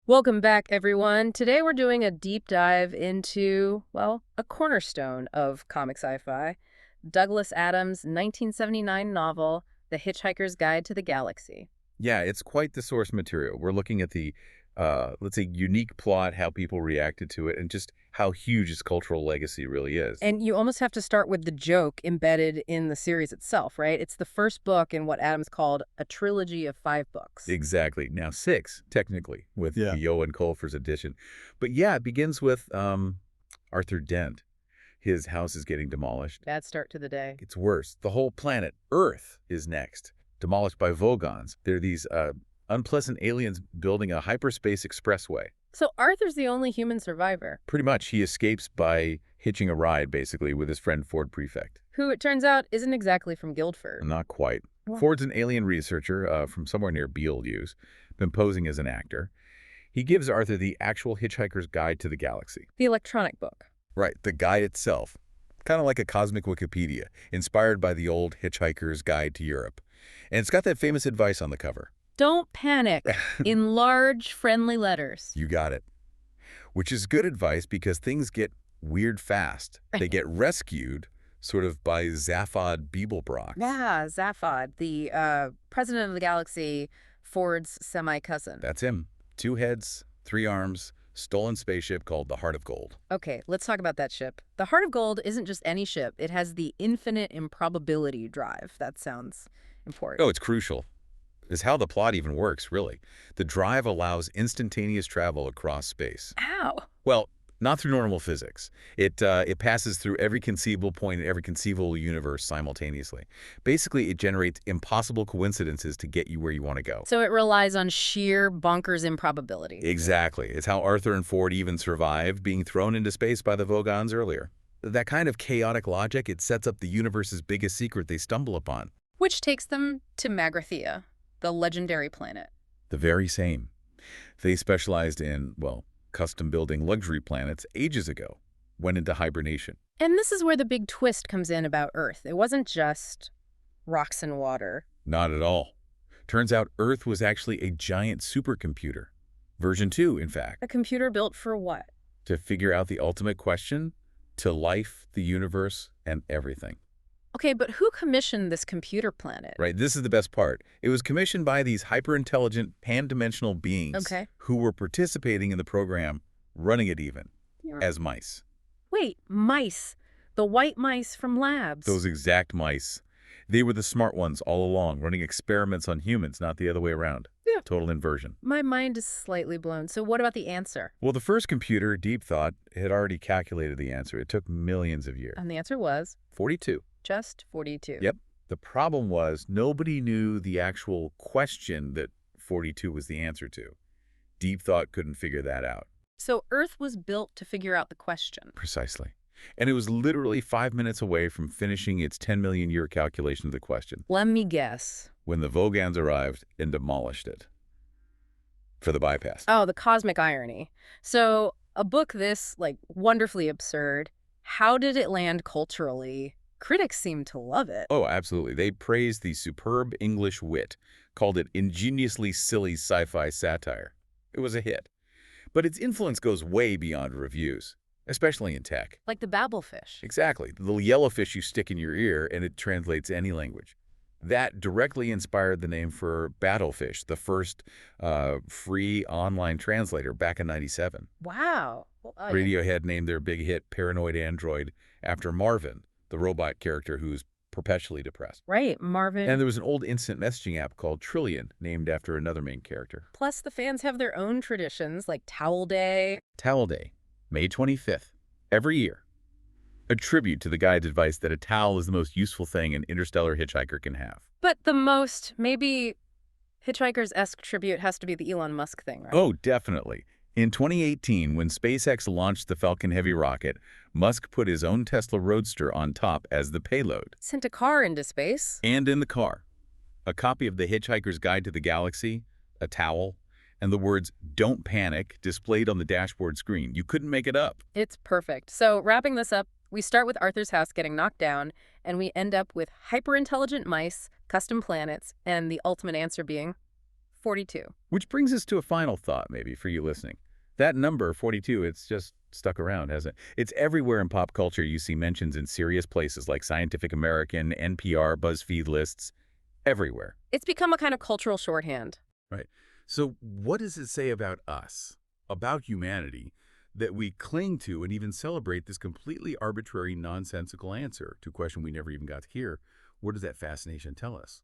Welcome back, everyone. Today we're doing a deep dive into, well, a cornerstone of comic sci-fi, Douglas Adams' 1979 novel, The Hitchhiker's Guide to the Galaxy. Yeah, it's quite the source material. We're looking at the, let's say, unique plot, how people reacted to it, and just how huge its cultural legacy really is. And you almost have to start with the joke embedded in the series itself, right? It's the first book in what Adams called a trilogy of 5 books. Exactly. Now, six, technically, with Yeah. Johan Colfer's edition. But yeah, it begins with Arthur Dent. His house is getting demolished. Bad start to the day. It's worse. The whole planet, Earth, is next, demolished by Vogons. They're these unpleasant aliens building a hyperspace expressway. So Arthur's the only human survivor, Pretty much, he escapes by hitching a ride, basically, with his friend Ford Prefect. who it turns out isn't exactly from Guildford. Not quite. What? Ford's an alien researcher from somewhere near Hughes, been posing as an actor. He gives Arthur the actual Hitchhiker's Guide to the Galaxy. The electronic book. Right, the guide itself. Kind of like a cosmic Wikipedia, inspired by the old Hitchhiker's Guide to Europe. And it's got that famous advice on the cover. Don't panic, in large, friendly letters. You got it. Which is good advice because things get weird fast. They get rescued sort of by Zaphod Beeblebrox. Yeah, Zaphod, the president of the galaxy, Ford's semi-cousin. That's him. 2 heads, 3 arms, stolen spaceship called the Heart of Gold. Okay, let's talk about that ship. The Heart of Gold isn't just any ship. It has the infinite improbability drive. That sounds important. Oh, it's crucial. It's how the plot even works, really. The drive allows instantaneous travel across space. Ow. Well, not through normal physics. It passes through every conceivable point in every conceivable universe simultaneously. Basically, it generates impossible coincidences to get you where you want to go. So it relies on sheer bonkers improbability. Exactly. It's how Arthur and Ford even survived being thrown into space by the Vogons earlier. That kind of chaotic logic, it sets up the universe's biggest secret they stumble upon. Which takes them to Magrathea, the legendary planet. The very same. They specialized in, well, custom building luxury planets ages ago, went into hibernation. And this is where the big twist comes in about Earth. It wasn't just rocks and water. Not at all. Turns out Earth was actually a giant supercomputer. Version 2, in fact. A computer built for what? To figure out the ultimate question to life, the universe, and everything. Okay, but who commissioned this computer planet? Right, this is the best part. It was commissioned by these hyper-intelligent, pan-dimensional beings Okay. who were participating in the program, running it even, Yeah. as mice. Wait, mice. The white mice from labs. Those exact mice. They were the smart ones all along, running experiments on humans, not the other way around. Yeah. Total inversion. My mind is slightly blown. So what about the answer? Well, the first computer, Deep Thought, had already calculated the answer. It took millions of years. And the answer was 42. just 42. Yep. The problem was nobody knew the actual question that 42 was the answer to. Deep Thought couldn't figure that out. So Earth was built to figure out the question. Precisely. And it was literally 5 minutes away from finishing its 10 million year calculation of the question Let me guess. when the Vogons arrived and demolished it for the bypass. Oh, the cosmic irony. So a book this, wonderfully absurd, how did it land culturally? Critics seem to love it. Oh, absolutely. They praised the superb English wit, called it ingeniously silly sci-fi satire. It was a hit. But its influence goes way beyond reviews, especially in tech. Like the babblefish. Exactly. The little yellow fish you stick in your ear and it translates any language. That directly inspired the name for Battlefish, the first free online translator back in '97. Wow. Well, Radiohead named their big hit Paranoid Android after Marvin, the robot character who's perpetually depressed. Right, Marvin. And there was an old instant messaging app called Trillion, named after another main character. Plus, the fans have their own traditions, like Towel Day. Towel Day, May 25th, every year. A tribute to the guide's advice that a towel is the most useful thing an interstellar hitchhiker can have. But the most, maybe, Hitchhiker's-esque tribute has to be the Elon Musk thing, right? Oh, definitely. In 2018, when SpaceX launched the Falcon Heavy rocket, Musk put his own Tesla Roadster on top as the payload. Sent a car into space. And in the car, a copy of The Hitchhiker's Guide to the Galaxy, a towel, and the words, "Don't panic," displayed on the dashboard screen. You couldn't make it up. It's perfect. So wrapping this up, we start with Arthur's house getting knocked down, and we end up with hyper-intelligent mice, custom planets, and the ultimate answer being 42. Which brings us to a final thought, maybe, for you listening. That number, 42, it's just stuck around, hasn't it? It's everywhere in pop culture. You see mentions in serious places like Scientific American, NPR, BuzzFeed lists, everywhere. It's become a kind of cultural shorthand. Right. So what does it say about us, about humanity, that we cling to and even celebrate this completely arbitrary, nonsensical answer to a question we never even got to hear? What does that fascination tell us?